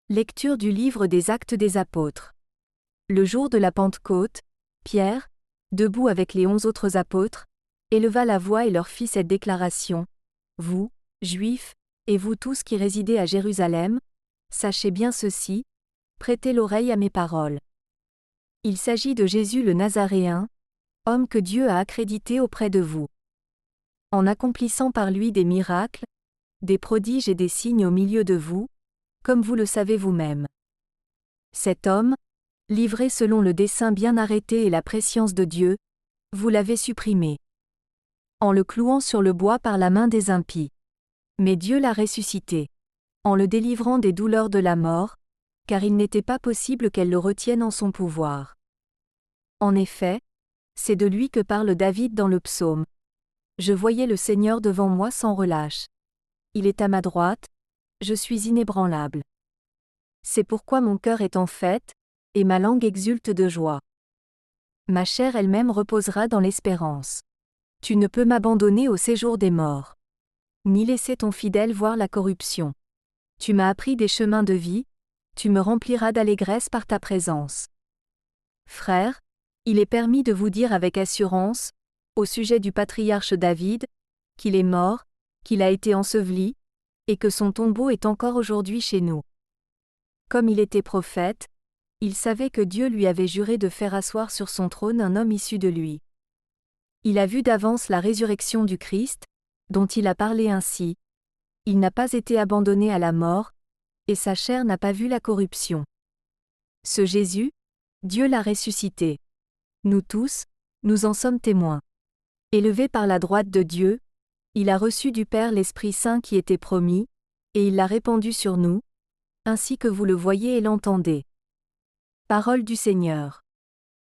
Lecture du livre des Actes des Apôtres. Le jour de la Pentecôte, Pierre, debout avec les 11 autres apôtres, éleva la voix et leur fit cette déclaration. Vous, Juifs, et vous tous qui résidez à Jérusalem, sachez bien ceci, prêtez l'oreille à mes paroles. Il s'agit de Jésus le Nazaréen, homme que Dieu a accrédité auprès de vous. En accomplissant par lui des miracles, des prodiges et des signes au milieu de vous, comme vous le savez vous-même. Cet homme, livré selon le dessein bien arrêté et la prescience de Dieu, vous l'avez supprimé, en le clouant sur le bois par la main des impies. Mais Dieu l'a ressuscité, en le délivrant des douleurs de la mort, car il n'était pas possible qu'elle le retienne en son pouvoir. En effet, c'est de lui que parle David dans le psaume. Je voyais le Seigneur devant moi sans relâche. Il est à ma droite, je suis inébranlable. C'est pourquoi mon cœur est en fête, et ma langue exulte de joie. Ma chair elle-même reposera dans l'espérance. Tu ne peux m'abandonner au séjour des morts, ni laisser ton fidèle voir la corruption. Tu m'as appris des chemins de vie, tu me rempliras d'allégresse par ta présence. Frères, il est permis de vous dire avec assurance, au sujet du patriarche David, qu'il est mort, qu'il a été enseveli, et que son tombeau est encore aujourd'hui chez nous. Comme il était prophète, il savait que Dieu lui avait juré de faire asseoir sur son trône un homme issu de lui. Il a vu d'avance la résurrection du Christ, dont il a parlé ainsi. Il n'a pas été abandonné à la mort, et sa chair n'a pas vu la corruption. Ce Jésus, Dieu l'a ressuscité. Nous tous, nous en sommes témoins. Élevé par la droite de Dieu, il a reçu du Père l'Esprit Saint qui était promis, et il l'a répandu sur nous, ainsi que vous le voyez et l'entendez. Parole du Seigneur.